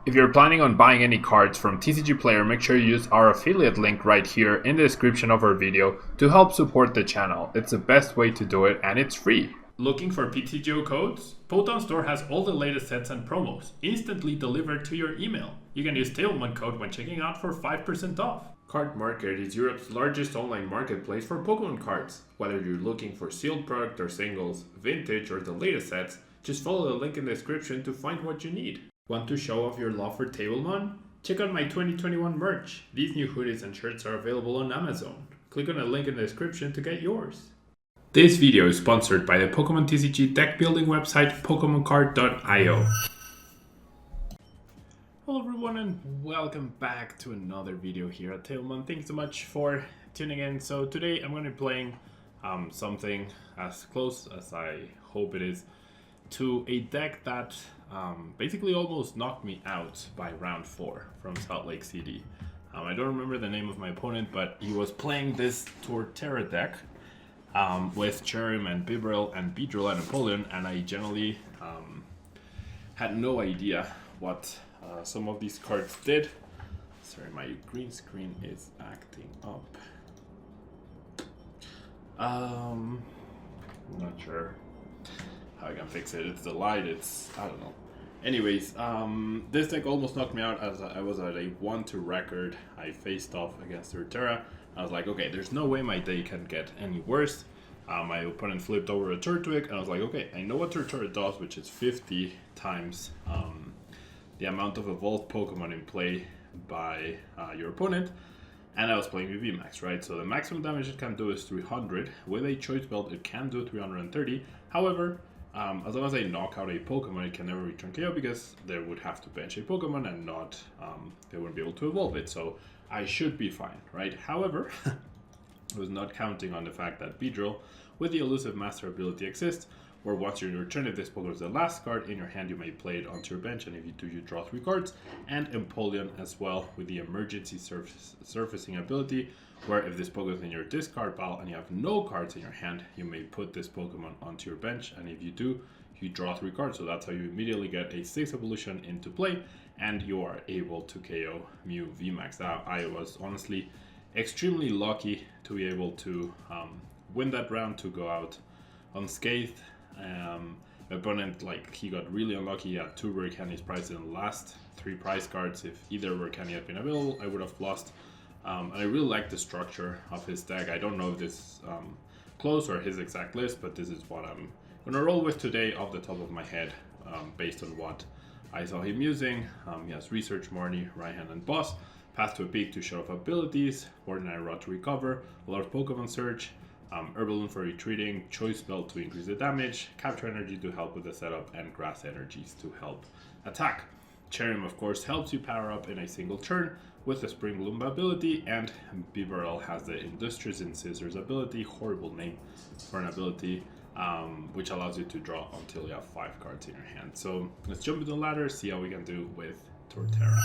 If you're planning on buying any cards from TCG Player, make sure you use our affiliate link right here in the description of our video to help support the channel. It's the best way to do it and it's free. Looking for PTGO codes? Potown Store has all the latest sets and promos, instantly delivered to your email. You can use tablemon code when checking out for 5% off. Card Market is Europe's largest online marketplace for Pokemon cards. Whether you're looking for sealed product or singles, vintage or the latest sets, just follow the link in the description to find what you need. Want to show off your love for tablemon? Check out my 2021 merch. These new hoodies and shirts are available on Amazon. Click on the link in the description to get yours. This video is sponsored by the Pokemon TCG deck building website PokemonCard.io. Hello everyone and welcome back to another video here at tablemon. Thanks so much for tuning in. So today I'm going to be playing something as close as I hope it is to a deck that basically almost knocked me out by round 4 from Salt Lake City. I don't remember the name of my opponent, but he was playing this Torterra deck with Cherim and Bibarel and Beedrill and Napoleon, and I generally had no idea what some of these cards did. Sorry, my green screen is acting up. I'm not sure how I can fix it. It's the light, I don't know. Anyways, this deck almost knocked me out as I was at a 1-2 record. I faced off against Torterra. I was like, okay, there's no way my day can get any worse. My opponent flipped over a Turtwig, and I was like, okay, I know what Torterra does, which is 50 times the amount of evolved Pokemon in play by your opponent. And I was playing with VMAX, right? So the maximum damage it can do is 300. With a choice belt, it can do 330. However, as long as I knock out a Pokemon, it can never return KO because they would have to bench a Pokemon and not, they wouldn't be able to evolve it. So I should be fine, right? However, I was not counting on the fact that Beedrill with the Elusive Master ability exists, where once you return if this Pokemon is the last card in your hand, you may play it onto your bench, and if you do, you draw 3 cards. And Empoleon as well with the Emergency Surfacing ability, where if this Pokemon is in your discard pile and you have no cards in your hand, you may put this Pokemon onto your bench, and if you do, you draw 3 cards. So that's how you immediately get a 6 evolution into play, and you are able to KO Mew VMAX. Now, I was honestly extremely lucky to be able to win that round, to go out unscathed. My opponent, he got really unlucky. He had 2 rare candies priced in the last 3 prize cards. If either rare candy had been available, I would have lost. And I really like the structure of his deck. I don't know if this is close or his exact list, but this is what I'm going to roll with today off the top of my head, based on what I saw him using. He has Research, Marnie, Raihan, and Boss. Path to a Peak to show off abilities, Ordinary Rod to recover, a lot of Pokemon Search, Herbaloon for retreating, Choice Belt to increase the damage, Capture Energy to help with the setup, and Grass Energies to help attack. Cherim, of course, helps you power up in a single turn with the Spring Bloom ability, and Bibarel has the Industrious Incisors ability, horrible name for an ability, which allows you to draw until you have 5 cards in your hand. So let's jump into the ladder, see how we can do with Torterra.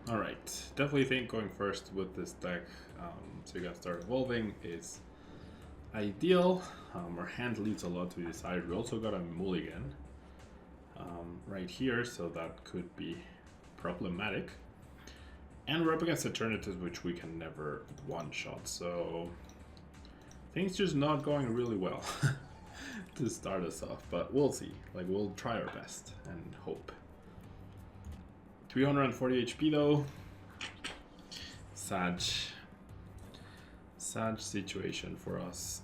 Alright, definitely think going first with this deck, so you can start evolving, is ideal. Our hand leaves a lot to be decided. We also got a mulligan right here, so that could be problematic. And we're up against alternatives which we can never one-shot, so things just not going really well to start us off, but we'll see. We'll try our best and hope. 340 HP though. Sad situation for us.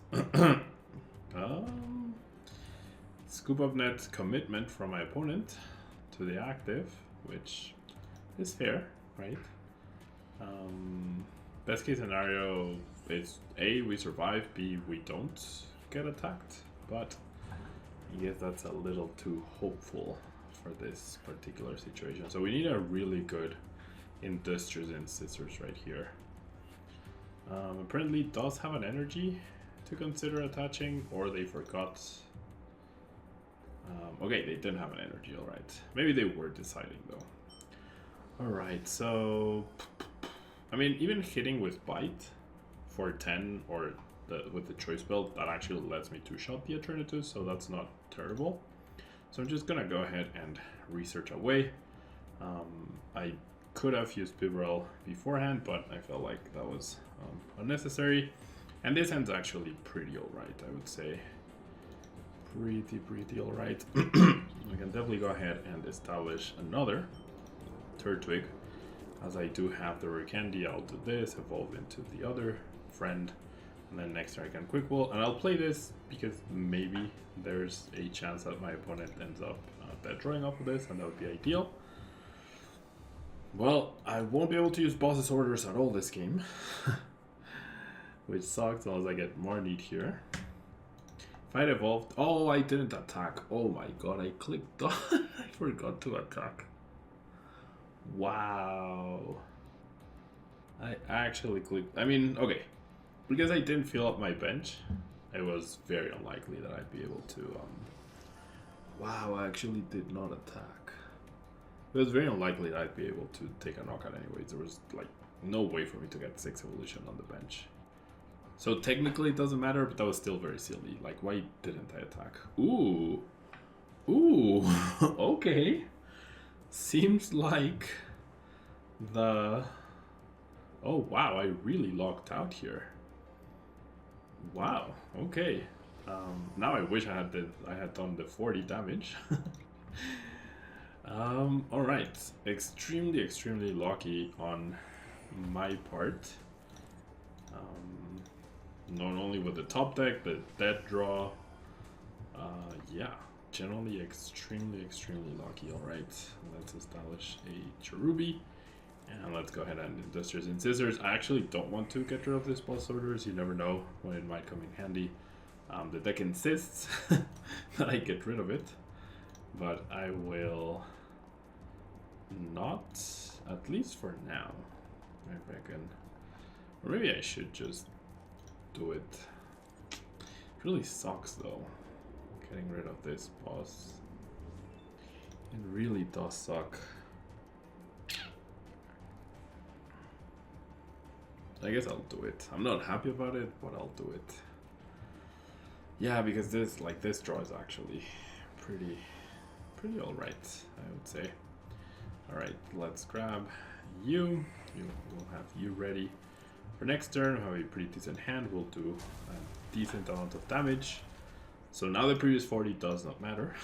Scoop of Net Commitment from my opponent to the active, which is fair, right? Best case scenario is A, we survive, B, we don't get attacked, but I guess that's a little too hopeful for this particular situation. So we need a really good Industrious Incisors right here. Apparently does have an energy to consider attaching, or they forgot. Okay, they didn't have an energy, alright. Maybe they were deciding though. Alright, so I mean, even hitting with Bite for 10 or with the Choice Belt, that actually lets me 2-shot the alternatives, so that's not terrible. So I'm just gonna go ahead and research away. I could have used Bibarel beforehand, but I felt like that was unnecessary. And this hand's actually pretty alright, I would say. Pretty alright. I can definitely go ahead and establish another Turtwig. As I do have the Rare Candy, I'll do this, evolve into the other friend, and then next turn I can Quick Ball. And I'll play this because maybe there's a chance that my opponent ends up dead drawing off of this, and that would be ideal. Well, I won't be able to use Boss's Orders at all this game, which sucks unless I get more need here. If I'd evolved... Oh, I didn't attack. Oh my god, I clicked on... I forgot to attack. Wow. I actually clicked... I mean, okay. Because I didn't fill up my bench, it was very unlikely that I'd be able to... Wow, I actually did not attack. It was very unlikely that I'd be able to take a knockout anyways. There was, like, no way for me to get 6 evolution on the bench. So technically it doesn't matter, but that was still very silly. Like, why didn't I attack? Ooh. Ooh. Okay. Seems like the... Oh, wow, I really locked out here. Wow, okay. Now I wish I had done the 40 damage. Alright. Extremely lucky on my part. Not only with the top deck, the dead draw. Yeah, generally extremely lucky. Alright, let's establish a Cherubi. And let's go ahead and Industrious Incisors. I actually don't want to get rid of this Boss Orders. You never know when it might come in handy. The deck insists that I get rid of it. But I will not, at least for now, I reckon. Or maybe I should just do it. It really sucks though, getting rid of this boss. It really does suck. I guess I'll do it. I'm not happy about it, but I'll do it. Yeah, because this draw is actually pretty alright, I would say. Alright, let's grab you. We'll have you ready for next turn. We'll have a pretty decent hand. We'll do a decent amount of damage. So now the previous 40 does not matter.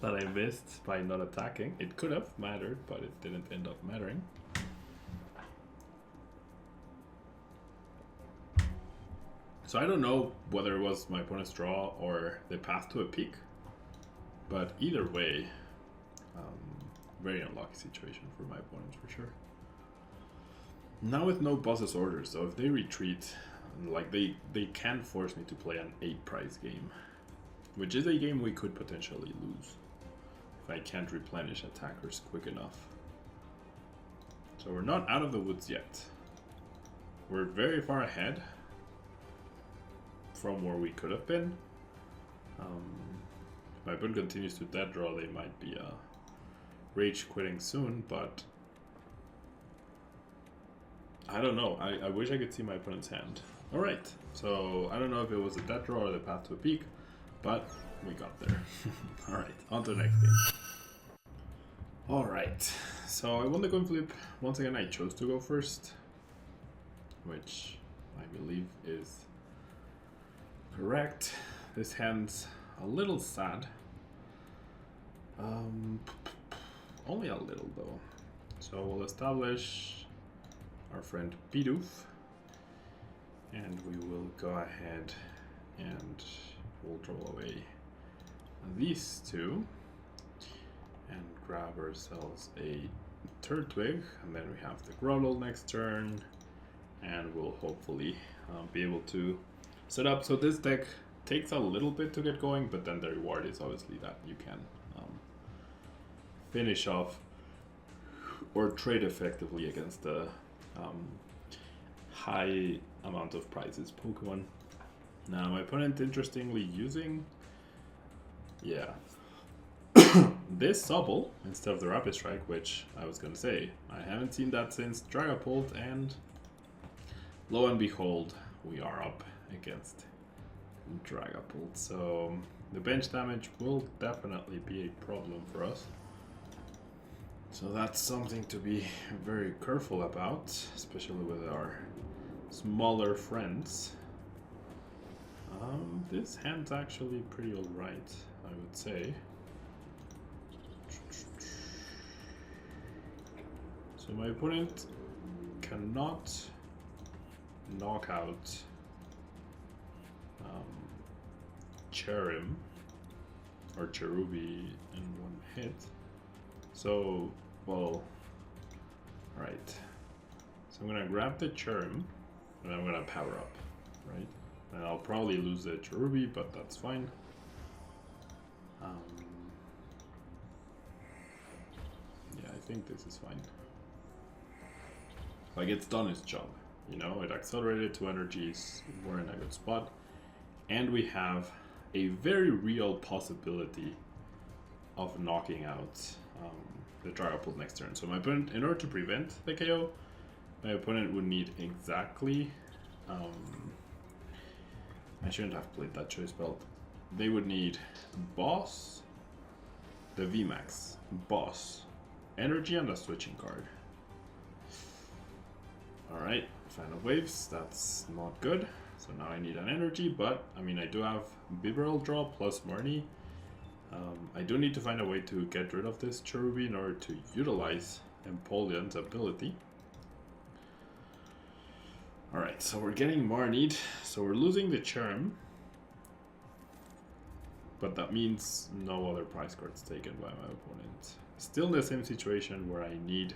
That I missed by not attacking. It could have mattered, but it didn't end up mattering. So I don't know whether it was my opponent's draw or the path to a peak, but either way, very unlucky situation for my opponents for sure. Now with no Boss's Orders, so if they retreat, like they can force me to play an 8 prize game, which is a game we could potentially lose if I can't replenish attackers quick enough. So we're not out of the woods yet. We're very far ahead from where we could have been. If my opponent continues to dead draw, they might be rage quitting soon, but I don't know. I wish I could see my opponent's hand. Alright, so I don't know if it was a dead draw or the path to a peak, but we got there. Alright, on to the next game. Alright, so I won the coin flip. Once again, I chose to go first, which I believe is correct. This hand's a little sad. Only a little though. So we'll establish our friend Bidoof, and we will go ahead and we'll draw away these two and grab ourselves a Turtwig, and then we have the Growl next turn, and we'll hopefully be able to set up. So this deck takes a little bit to get going, but then the reward is obviously that you can finish off or trade effectively against the high amount of prizes Pokemon. Now my opponent, interestingly, using this Sobble instead of the Rapid Strike, which I was gonna say I haven't seen that since Dragapult, and lo and behold, we are up against Dragapult. So the bench damage will definitely be a problem for us. So that's something to be very careful about, especially with our smaller friends. This hand's actually pretty alright, I would say. So my opponent cannot knock out Cherim or Cherubi in one hit. So, well, right. So I'm gonna grab the Cherim and I'm gonna power up, right? And I'll probably lose the Cherubi, but that's fine. Yeah, I think this is fine. Like, it's done its job, you know? It accelerated 2 energies, we're in a good spot. And we have a very real possibility of knocking out the Dragapult next turn. So my opponent, in order to prevent the KO, my opponent would need exactly... I shouldn't have played that choice belt. They would need boss, the VMAX, boss, energy, and a switching card. Alright, Fan of Waves, that's not good. So now I need an energy, but I mean, I do have Bibarel draw plus Marnie. I do need to find a way to get rid of this Cherubi in order to utilize Empoleon's ability. Alright, so we're getting Marnied, so we're losing the Charm. But that means no other prize cards taken by my opponent. Still in the same situation where I need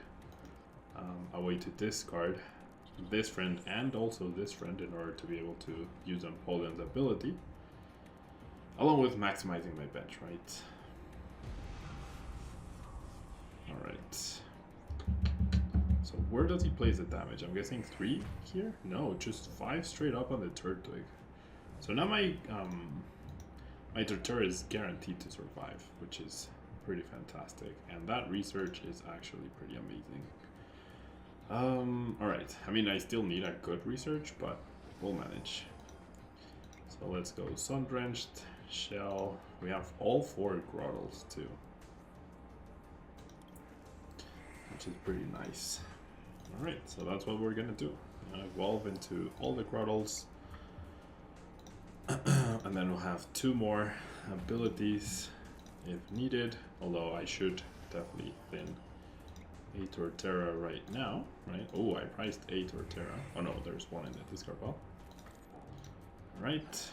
a way to discard this friend and also this friend in order to be able to use Empoleon's ability. Along with maximizing my bench, right? Alright. So where does he place the damage? I'm guessing 3 here? No, just 5 straight up on the Turtwig. So now my my Torterra is guaranteed to survive, which is pretty fantastic. And that research is actually pretty amazing. Alright, I mean, I still need a good research, but we'll manage. So let's go Sun-Drenched, Shell. We have all 4 Grottles too, which is pretty nice. Alright, so that's what we're gonna do. Evolve into all the Grottles. And then we'll have 2 more abilities if needed, although I should definitely thin a Torterra right now, right? Oh, I priced a Torterra. Oh no, there's one in the discard pile. Alright.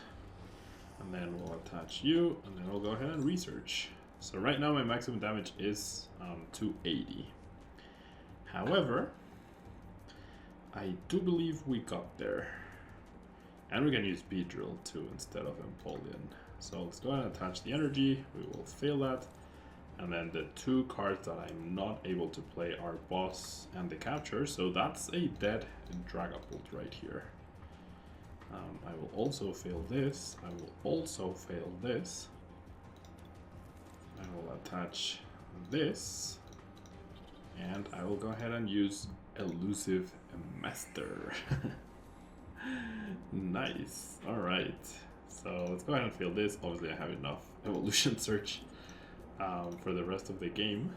And then we'll attach you, and then we'll go ahead and research. So right now my maximum damage is 280. However, I do believe we got there. And we can use Beedrill too instead of Empoleon. So let's go ahead and attach the energy. We will fail that. And then the 2 cards that I'm not able to play are Boss and the Capture. So that's a dead Dragapult right here. I will also fail this. I will also fail this. I will attach this. And I will go ahead and use Elusive Master. Nice. Alright. So let's go ahead and fail this. Obviously I have enough Evolution Search for the rest of the game.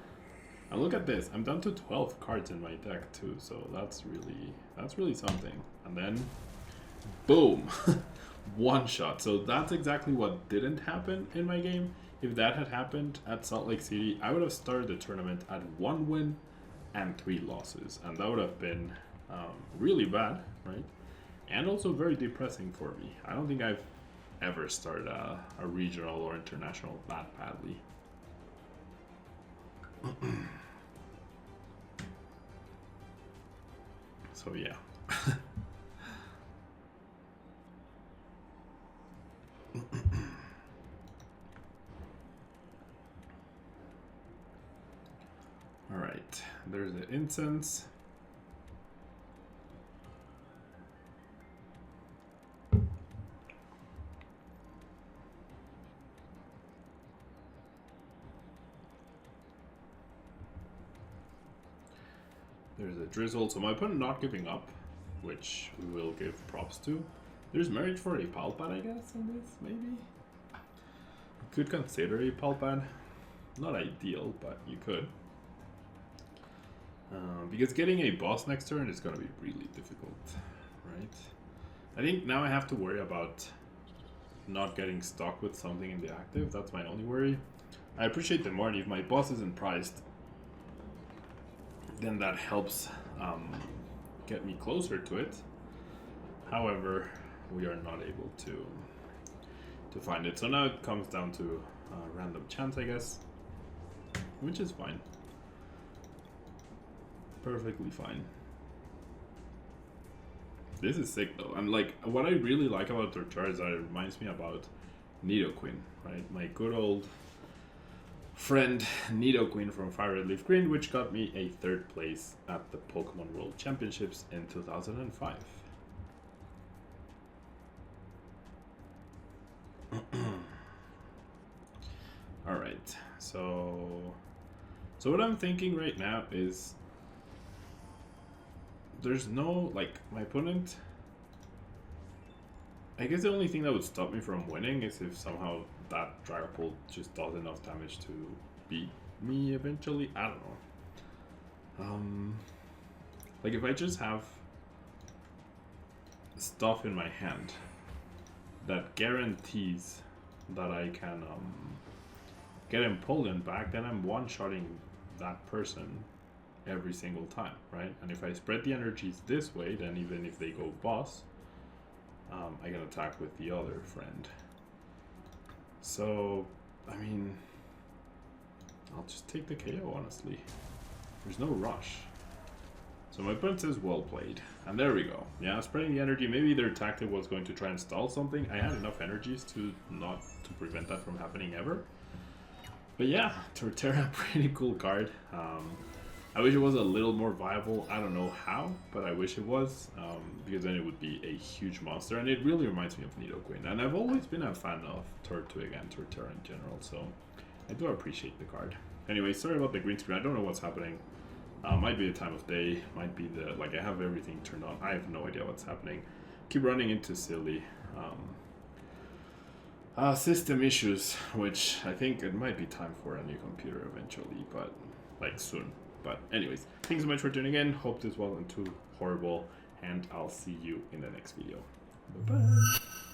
And look at this. I'm down to 12 cards in my deck too. So that's really something. And then boom. One shot. So that's exactly what didn't happen in my game. If that had happened at Salt Lake City, I would have started the tournament at 1 win and 3 losses. And that would have been really bad, right? And also very depressing for me. I don't think I've ever started a regional or international that badly. So yeah. All right, there's the incense. There's a drizzle, so my opponent not giving up, which we will give props to. There's merit for a Palpad, I guess, on this, maybe? You could consider a Palpad. Not ideal, but you could. Because getting a boss next turn is going to be really difficult, right? I think now I have to worry about not getting stuck with something in the active. That's my only worry. I appreciate the money. If my boss isn't priced, then that helps get me closer to it. However, we are not able to find it. So now it comes down to random chance, I guess, which is fine. Perfectly fine. This is sick though. And like, what I really like about Torterra is that it reminds me about Nidoqueen, right? My good old friend Nidoqueen from Fire Red Leaf Green, which got me a 3rd place at the Pokemon World Championships in 2005. Alright, so what I'm thinking right now is there's no, like, my opponent, I guess the only thing that would stop me from winning is if somehow that Dragapult just does enough damage to beat me eventually. I don't know. Like, if I just have stuff in my hand that guarantees that I can get Empoleon back, then I'm one-shotting that person every single time, right? And if I spread the energies this way, then even if they go boss, I can attack with the other friend. So, I mean, I'll just take the KO, honestly. There's no rush. So my opponent says well played. And there we go. Yeah, spreading the energy. Maybe their tactic was going to try and stall something. I had enough energies to prevent that from happening ever. But yeah, Torterra, pretty cool card. I wish it was a little more viable. I don't know how, but I wish it was, because then it would be a huge monster. And it really reminds me of Nidoqueen. And I've always been a fan of Torterra in general, so I do appreciate the card. Anyway, sorry about the green screen. I don't know what's happening. Might be the time of day, might be the, like, I have everything turned on. I have no idea what's happening. Keep running into silly system issues, which I think it might be time for a new computer eventually, but like soon. But anyways, thanks so much for tuning in. Hope this wasn't too horrible, and I'll see you in the next video. Bye-bye.